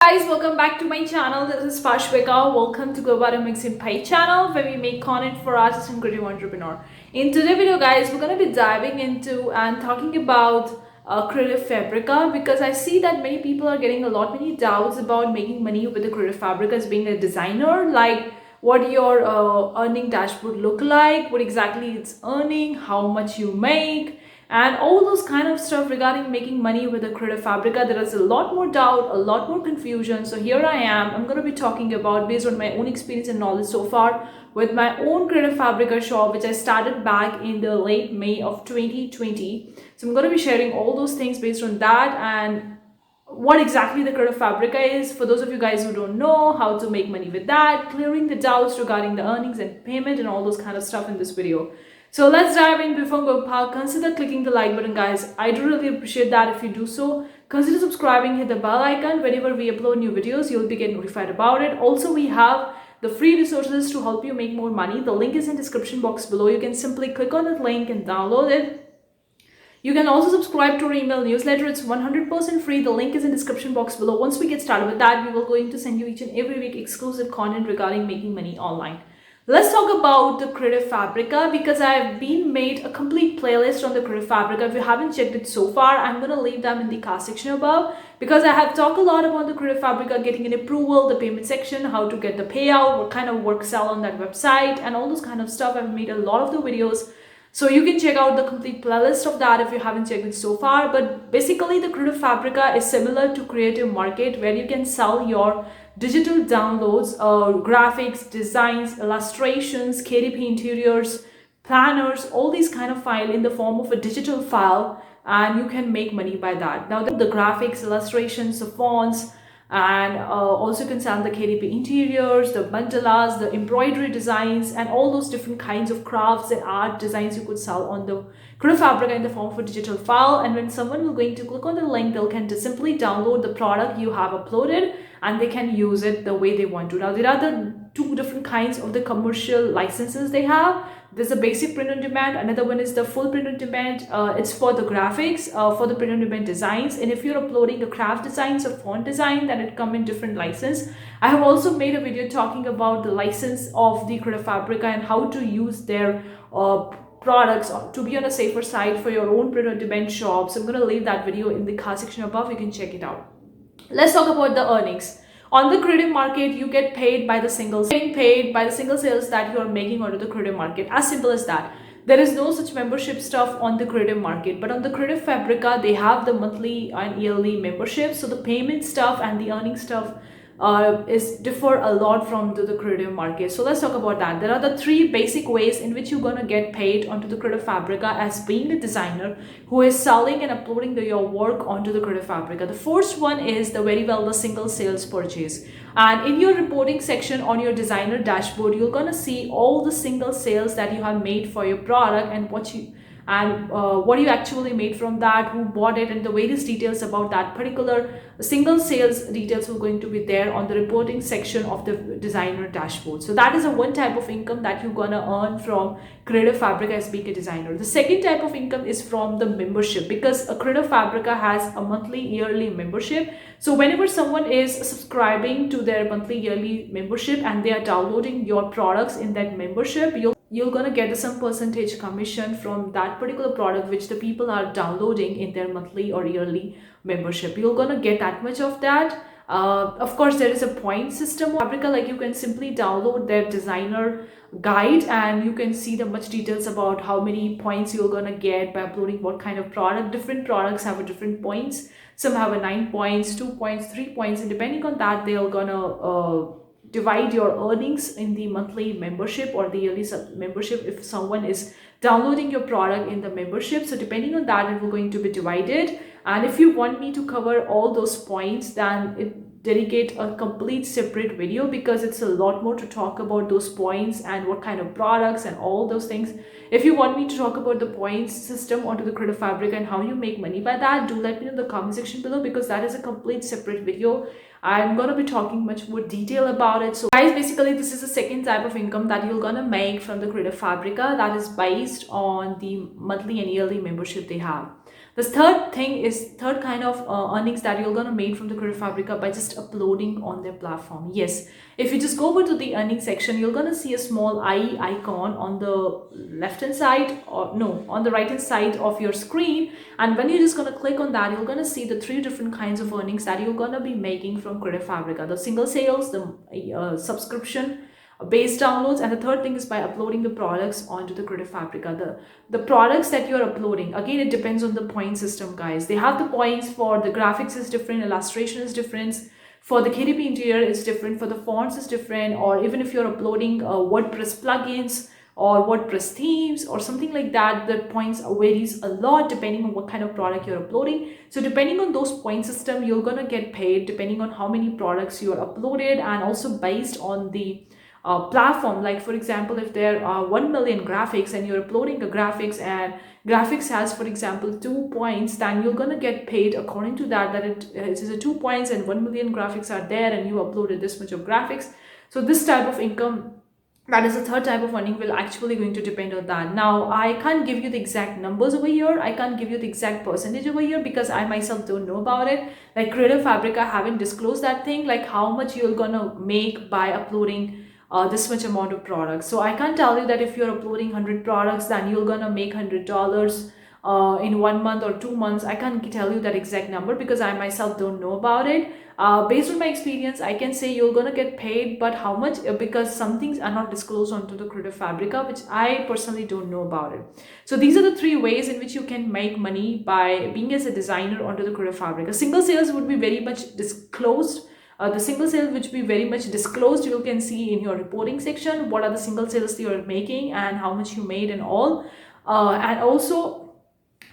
Guys, welcome back to my channel. This is Pashvika. Welcome to Global Mixing Pay channel where we make content for artists and creative entrepreneur. In today's video, guys, we're going to be diving into and talking about Creative Fabrica, because I see that many people are getting many doubts about making money with the Creative Fabrica as being a designer, like what your earning dashboard look like, what exactly it's earning, how much you make, and all those kind of stuff regarding making money with the Creative Fabrica. There is a lot more doubt, a lot more confusion. So here I am. I'm going to be talking about, based on my own experience and knowledge so far, with my own Creative Fabrica shop, which I started back in the late May of 2020. So I'm going to be sharing all those things based on that, and what exactly the Creative Fabrica is for those of you guys who don't know, how to make money with that, clearing the doubts regarding the earnings and payment and all those kind of stuff in this video. So let's dive in. Before going past, consider clicking the like button, guys. I do really appreciate that if you do so. Consider subscribing, hit the bell icon. Whenever we upload new videos, you'll be getting notified about it. Also, we have the free resources to help you make more money. The link is in the description box below. You can simply click on that link and download it. You can also subscribe to our email newsletter. It's 100% free. The link is in the description box below. Once we get started with that, we will going to send you each and every week exclusive content regarding making money online. Let's talk about the Creative Fabrica, because I've been made a complete playlist on the Creative Fabrica. If you haven't checked it so far, I'm going to leave them in the card section above, because I have talked a lot about the Creative Fabrica, getting an approval, the payment section, how to get the payout, what kind of work sell on that website, and all those kind of stuff. I've made a lot of the videos. So you can check out the complete playlist of that if you haven't checked it so far. But basically, the Creative Fabrica is similar to Creative Market, where you can sell your digital downloads, graphics, designs, illustrations, KDP interiors, planners, all these kind of file in the form of a digital file, and you can make money by that. Now the graphics, illustrations, the fonts, and also you can sell the KDP interiors, the mandalas, the embroidery designs, and all those different kinds of crafts and art designs you could sell on the Creative Fabrica in the form of a digital file. And when someone will going to click on the link, they'll can just simply download the product you have uploaded, and they can use it the way they want to. Now there are the two different kinds of the commercial licenses they have. There's a basic print on demand, another one is the full print on demand. It's for the graphics, for the print on demand designs, and if you're uploading the craft designs or font design, then it come in different license. I have also made a video talking about the license of the Creative Fabrica and how to use their products to be on a safer side for your own print on demand shop. So I'm going to leave that video in the card section above. You can check it out. Let's talk about the earnings. On the Creative Market, you get paid by the singles, getting paid by the single sales that you are making onto the Creative Market. As simple as that. There is no such membership stuff on the Creative Market, but on the Creative Fabrica, they have the monthly and yearly membership. So the payment stuff and the earning stuff is differ a lot from the Creative Market. So let's talk about that. There are the three basic ways in which you're gonna get paid onto the Creative Fabrica as being a designer who is selling and uploading your work onto the Creative Fabrica. The first one is the single sales purchase. And in your reporting section on your designer dashboard, you're gonna see all the single sales that you have made for your product, and what you actually made from that, who bought it, and the various details about that particular single sales details are going to be there on the reporting section of the designer dashboard. So that is a one type of income that you're gonna earn from Creative Fabrica as being a designer. The second type of income is from the membership, because a Creative Fabrica has a monthly yearly membership. So whenever someone is subscribing to their monthly yearly membership and they are downloading your products in that membership, you're gonna get some percentage commission from that particular product which the people are downloading in their monthly or yearly membership. You're gonna get that much of that. Of course, there is a point system on Fabrica, like you can simply download their designer guide and you can see the much details about how many points you're gonna get by uploading what kind of product. Different products have a different points. Some have a 9 points, 2 points, 3 points, and depending on that, they're gonna divide your earnings in the monthly membership or the yearly membership if someone is downloading your product in the membership. So depending on that, it will going to be divided. And if you want me to cover all those points, then it dedicate a complete separate video, because it's a lot more to talk about those points and what kind of products and all those things. If you want me to talk about the points system onto the Creative Fabric and how you make money by that, do let me know in the comment section below, because that is a complete separate video. I'm gonna be talking much more detail about it. So guys, basically this is the second type of income that you're gonna make from the Creative Fabrica, that is based on the monthly and yearly membership they have. The third kind of earnings that you're gonna make from the Career Fabrica by just uploading on their platform. Yes, if you just go over to the earning section, you're gonna see a small eye icon on the left hand side, or no, on the right hand side of your screen. And when you're just gonna click on that, you're gonna see the three different kinds of earnings that you're gonna be making from Career Fabrica: the single sales, the subscription based downloads, and the third thing is by uploading the products onto the Career Fabrica. The products that you're uploading, again, it depends on the point system, guys. They have the points for the graphics is different, illustration is different, for the KDP interior is different, for the fonts is different, or even if you're uploading WordPress plugins or WordPress themes or something like that, the points varies a lot depending on what kind of product you're uploading. So depending on those point system, you're gonna get paid depending on how many products you are uploaded, and also based on the platform. Like for example, if there are 1 million graphics and you're uploading a graphics, and graphics has, for example, 2 points, then you're gonna get paid according to that, it is a 2 points and 1 million graphics are there and you uploaded this much of graphics. So this type of income, that is the third type of earning, will actually going to depend on that. Now I can't give you the exact numbers over here, I can't give you the exact percentage over here, because I myself don't know about it. Like Creative Fabrica haven't disclosed that thing, like how much you're gonna make by uploading this much amount of products. So I can't tell you that if you're uploading 100 products, then you're gonna make $100 in 1 month or 2 months. I can't tell you that exact number because I myself don't know about it. Based on my experience, I can say you're gonna get paid, but how much? Because some things are not disclosed onto the Creative Fabrica, which I personally don't know about it. So these are the three ways in which you can make money by being as a designer onto the Creative Fabrica. Single sales would be very much disclosed. The single sales which be very much disclosed, you can see in your reporting section what are the single sales you are making and how much you made and all. And also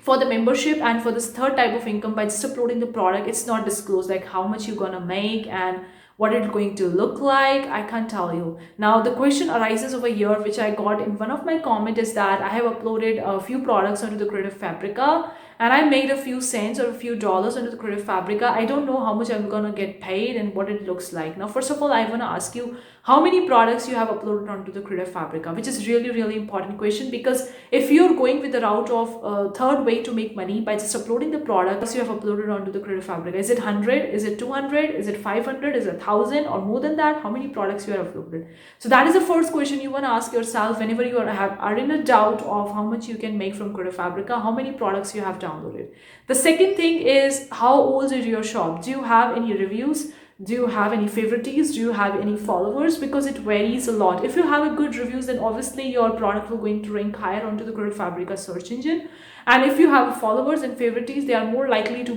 for the membership and for this third type of income, by just uploading the product, it's not disclosed, like how much you're gonna make and what it's going to look like. I can't tell you. Now the question arises over here, which I got in one of my comment, is that I have uploaded a few products onto the Creative Fabrica and I made a few cents or a few dollars onto the Creative Fabrica. I don't know how much I'm gonna get paid and what it looks like. Now first of all, I want to ask you how many products you have uploaded onto the Creative Fabrica, which is really important question, because if you're going with the route of third way to make money by just uploading the products you have uploaded onto the Creative Fabrica, is it 100, is it 200, is it 500, is it 1,000, or more than that, how many products you have uploaded? So that is the first question you want to ask yourself whenever you are in a doubt of how much you can make from Creative Fabrica, how many products you have downloaded. The second thing is, how old is your shop? Do you have any reviews? Do you have any favorites? Do you have any followers? Because it varies a lot. If you have a good reviews, then obviously your product will going to rank higher onto the Creative Fabrica search engine. And if you have followers and favorites, they are more likely to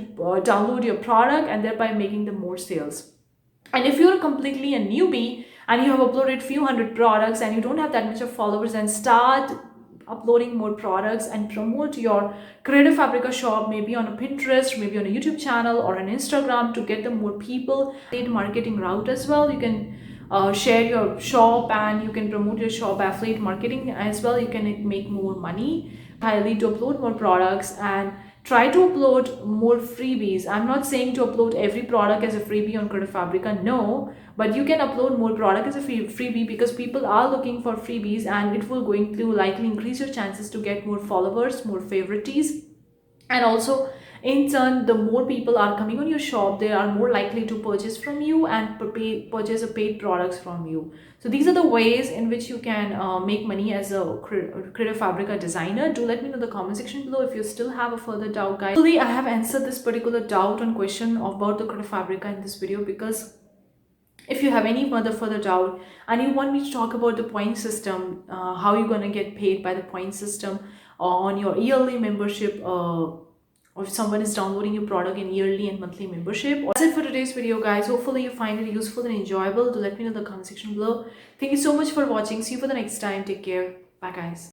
download your product and thereby making them more sales. And if you're completely a newbie and you have uploaded few hundred products and you don't have that much of followers, and start uploading more products and promote your Creative Fabrica shop, maybe on a Pinterest, maybe on a YouTube channel or an Instagram, to get them more people. Paid marketing route as well, you can share your shop and you can promote your shop, affiliate marketing as well, you can make more money. Highly to upload more products and try to upload more freebies. I'm not saying to upload every product as a freebie on Creative Fabrica, no, but you can upload more product as a freebie, because people are looking for freebies and it will going to likely increase your chances to get more followers, more favorites. And also in turn, the more people are coming on your shop, they are more likely to purchase from you and purchase a paid products from you. So these are the ways in which you can make money as a Creative Fabrica designer. Do let me know in the comment section below if you still have a further doubt, guys. Hopefully I have answered this particular doubt and question about the Creative Fabrica in this video, because if you have any further doubt and you want me to talk about the point system, how you're going to get paid by the point system on your yearly membership, or if someone is downloading your product in yearly and monthly membership. That's it for today's video, guys. Hopefully you find it useful and enjoyable. Do let me know in the comment section below. Thank you so much for watching. See you for the next time. Take care. Bye, guys.